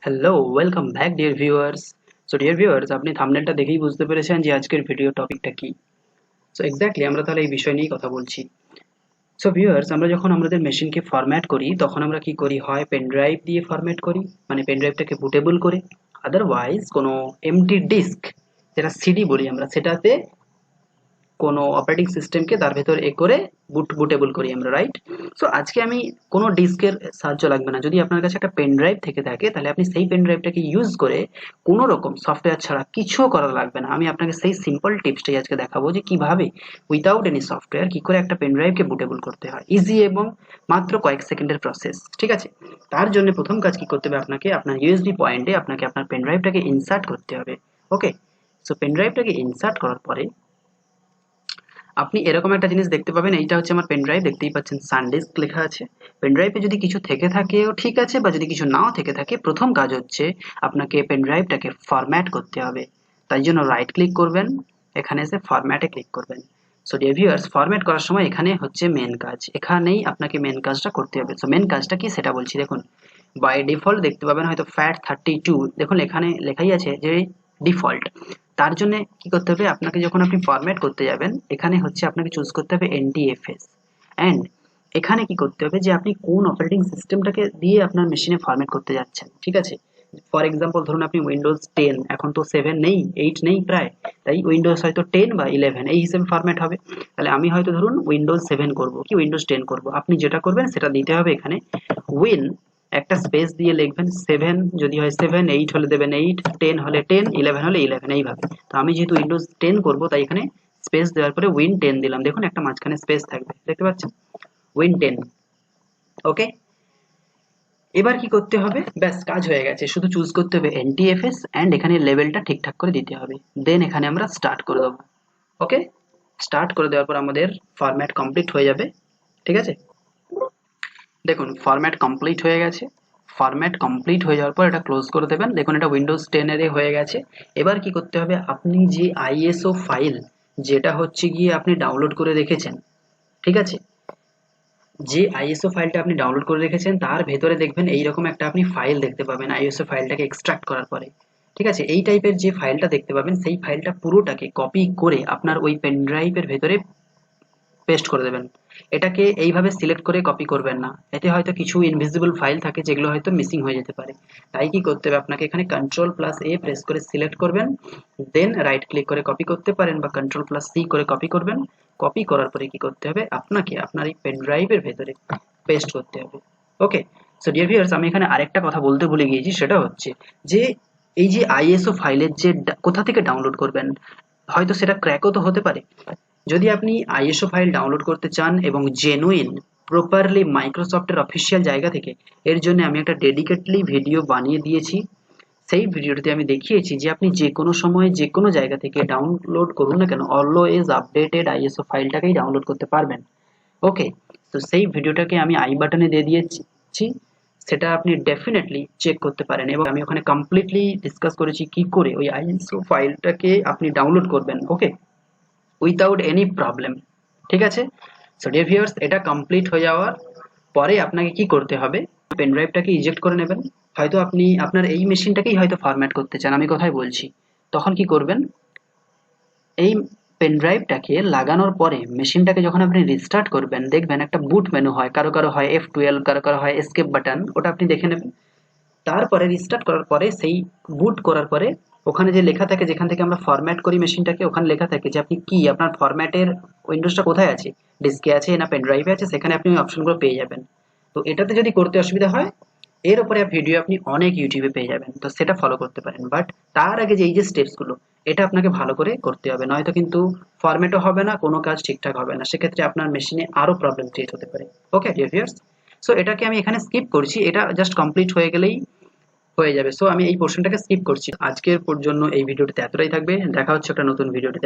Hello, welcome back dear viewers. So dear viewers, আপনি থাম্বনেলটা দেখেই বুঝতে পেরেছেন যে আজকের ভিডিও টপিকটা কি। সো এক্স্যাক্টলি আমরা তাহলে এই বিষয় নিয়েই কথা বলছি। সো ভিউয়ার্স, আমরা যখন আমাদের মেশিনকে ফরম্যাট করি তখন আমরা কি করি, হয় পেন ড্রাইভ দিয়ে ফরম্যাট করি, মানে পেন ড্রাইভটাকে বুটেবল করে, আদারওয়াইজ কোনো এমটি ডিস্ক, যেটা সিডি বলি আমরা, সেটাতে কোনো অপারেটিং সিস্টেমকে তার ভেতর করে বুটেবল করি আমরা, রাইট? সো আজকে আমি কোনো ডিস্কের সাহায্য লাগবে না। যদি আপনার কাছে একটা পেন ড্রাইভ থেকে থাকে তাহলে আপনি সেই পেন ড্রাইভটাকে ইউজ করে কোনো রকম সফটওয়্যার ছাড়া কিছুও করা লাগবে না। আমি আপনাকে সেই সিম্পল টিপসটাই আজকে দেখাবো যে কিভাবে উইদাউট এনি সফটওয়্যার কি করে একটা পেন ড্রাইভকে বুটেবল করতে হয়। ইজি এবং মাত্র কয়েক সেকেন্ডের প্রসেস, ঠিক আছে? তার জন্য প্রথম কাজ কি করতে হবে, আপনাকে আপনার ইউএসবি পয়েন্টে আপনাকে আপনার পেন ড্রাইভটাকে ইনসার্ট করতে হবে। ওকে, সো পেন ড্রাইভটাকে ইনসার্ট করার পরে আপনি এরকম একটা জিনিস দেখতে পাবেন। এইটা হচ্ছে আমার পেন ড্রাইভ, দেখতেই পাচ্ছেন সানডিস্ক লেখা আছে। পেন ড্রাইভে যদি কিছু থেকে থাকেও ঠিক আছে, বা যদি কিছু নাও থেকে থাকে, প্রথম কাজ হচ্ছে আপনাকে পেন ড্রাইভটাকে ফরম্যাট করতে হবে। তাই জন্য রাইট ক্লিক করবেন, এখানে এসে ফরম্যাটে ক্লিক করবেন। সো ডিয়ার ভিউয়ার্স, ফরম্যাট করার সময় এখানে হচ্ছে মেন কাজ, এখানেই আপনাকে মেন কাজটা করতে হবে। সো মেন কাজটা কি সেটা বলছি, দেখুন। বাই ডিফল্ট দেখতে পাবেন হয়তো FAT32, দেখুন এখানে লেখাই আছে যে ডিফল্ট। তার জন্য কি করতে হবে, আপনাকে যখন আপনি ফরম্যাট করতে যাবেন এখানে হচ্ছে আপনাকে চুজ করতে হবে NTFS। অ্যান্ড এখানে কি করতে হবে যে আপনি কোন অপারেটিং সিস্টেমটাকে দিয়ে আপনার মেশিনে ফরম্যাট করতে যাচ্ছেন, ঠিক আছে? ফর এক্সাম্পল ধরুন আপনি উইন্ডোজ 10, এখন তো 7 নেই, 8 নেই প্রায়, তাই উইন্ডোজ হয়তো 10 বা 11 এই হিসেবে ফরম্যাট হবে। তাহলে আমি হয়তো ধরুন উইন্ডোজ 7 করব কি উইন্ডোজ 10 করব, আপনি যেটা করবেন সেটা দিতে হবে এখানে। উইন একটা স্পেস দিয়ে লিখবেন 7, যদি হয় 7, 8 হলে দেবেন 8, 10 হলে 10, 11 হলে 11, এইভাবে। তো আমি যেহেতু উইন্ডোজ 10 করব তাই এখানে স্পেস দেওয়ার পরে উইন 10 দিলাম, দেখুন একটা মাঝখানে স্পেস থাকবে, দেখতে পাচ্ছেন, উইন 10। ওকে, এবার কি করতে হবে, ব্যাস কাজ হয়ে গেছে, শুধু চুজ করতে হবে NTFS অ্যান্ড এখানে লেভেলটা ঠিকঠাক করে দিতে হবে। দেন এখানে আমরা স্টার্ট করে দেবো। ওকে, স্টার্ট করে দেওয়ার পর আমাদের ফরম্যাট কমপ্লিট হয়ে যাবে, ঠিক আছে? দেখুন ফরম্যাট কমপ্লিট হয়ে গেছে। ফরম্যাট কমপ্লিট হয়ে যাওয়ার পর এটা ক্লোজ করে দেবেন। দেখুন এটা উইন্ডোজ 10 এর হয়ে গেছে। এবার কি করতে হবে, আপনি যে আইএসও ফাইল, যেটা হচ্ছে গিয়ে আপনি ডাউনলোড করে রেখেছেন, ঠিক আছে? যে আইএসও ফাইলটা আপনি ডাউনলোড করে রেখেছেন তার ভেতরে দেখবেন এইরকম একটা আপনি ফাইল দেখতে পাবেন আইএসও ফাইলটাকে এক্সট্রাক্ট করার পরে, ঠিক আছে? এই টাইপের যে ফাইলটা দেখতে পাবেন সেই ফাইলটা পুরোটাকে কপি করে আপনার ওই পেন ড্রাইভের ভেতরে পেস্ট করে দেবেন। এটাকে এইভাবে সিলেক্ট করে কপি করবেন না, এতে হয়তো কিছু ইনভিজিবল ফাইল থাকে যেগুলো হয়তো মিসিং হয়ে যেতে পারে। তাই কি করতে হবে, আপনাকে এখানে Ctrl+A প্রেস করে সিলেক্ট করবেন, দেন রাইট ক্লিক করে কপি করতে পারেন বা Ctrl+C করে কপি করবেন। কপি করার পরে কি করতে হবে, আপনাকে আপনার এই পেন ড্রাইভের ভেতরে পেস্ট করতে হবে। ওকে, সো ডিয়ার ভিউয়ার্স, আমি এখানে আরেকটা কথা বলতে ভুলে গিয়েছি, সেটা হচ্ছে যে এই যে আইএসও ফাইলের যে কোথা থেকে ডাউনলোড করবেন, হয়তো সেটা ক্র্যাকও তো হতে পারে। যদি আপনি আইএসও ফাইল ডাউনলোড করতে চান এবং জেনুইন প্রপারলি মাইক্রোসফটের অফিসিয়াল জায়গা থেকে, এর জন্য আমি একটা ডেডিকেটলি ভিডিও বানিয়ে দিয়েছি। সেই ভিডিওটিতে আমি দেখিয়েছি যে আপনি যে কোনো সময় যে কোনো জায়গা থেকে ডাউনলোড করুন না কেন, অলওয়েজ আপডেটেড আইএসও ফাইলটাকেই ডাউনলোড করতে পারবেন। ওকে, তো সেই ভিডিওটাকে আমি আই বাটনে দিয়ে দিয়েছি, সেটা আপনি ডেফিনেটলি চেক করতে পারেন। এবং আমি ওখানে কমপ্লিটলি ডিসকাস করেছি কি করে ওই আইএসও ফাইলটাকে আপনি ডাউনলোড করবেন, ওকে, উইথাউট এনি প্রবলেম, ঠিক আছে? সো ডিয়ার ভিউয়ার্স, এটা কমপ্লিট হয়ে যাওয়ার পরে আপনাকে কি করতে হবে, পেন ড্রাইভটাকে ইজেক্ট করে নেবেন। হয়তো আপনি আপনার এই মেশিনটাকেই হয়তো ফরম্যাট করতে চান, আমি কথাই বলছি। তখন কি করবেন, এই পেন ড্রাইভটাকে লাগানোর পরে মেশিনটাকে যখন আপনি রিস্টার্ট করবেন দেখবেন একটা বুট মেনু হয়, কারো কারো হয় F12, কারো কারো হয় এসকেপ বাটন, ওটা আপনি দেখে নেবেন। তারপরে রিস্টার্ট করার পরে সেই বুট করার পরে ওখানে যে লেখা থাকে, যেখান থেকে আমরা ফরম্যাট করি মেশিনটাকে, ওখানে লেখা থাকে যে আপনি কি আপনার ফরম্যাটের উইন্ডোজটা কোথায় আছে, ডিস্কে আছে না পেন ড্রাইভে আছে, সেখানে আপনি ওই অপশনগুলো পেয়ে যাবেন। তো এটাতে যদি করতে অসুবিধা হয়, এর উপরে ভিডিও আপনি অনেক ইউটিউবে পেয়ে যাবেন, তো সেটা ফলো করতে পারেন। বাট তার আগে যে এই যে স্টেপসগুলো, এটা আপনাকে ভালো করে করতে হবে, নয়তো কিন্তু ফরম্যাটও হবে না, কোনো কাজ ঠিকঠাক হবে না, সেক্ষেত্রে আপনার মেশিনে আরো প্রবলেম ক্রিয়েট হতে পারে। ওকে ডিয়ার ভিউয়ার্স, সো এটাকে আমি এখানে স্কিপ করছি, এটা জাস্ট কমপ্লিট হয়ে গেলেই হয়ে যাবে। সো আমি এই পোর্শনটাকে স্কিপ করছি। আজকের জন্য এই ভিডিওটিতে এতটাই থাকবে, দেখা হচ্ছে একটা নতুন ভিডিওতে।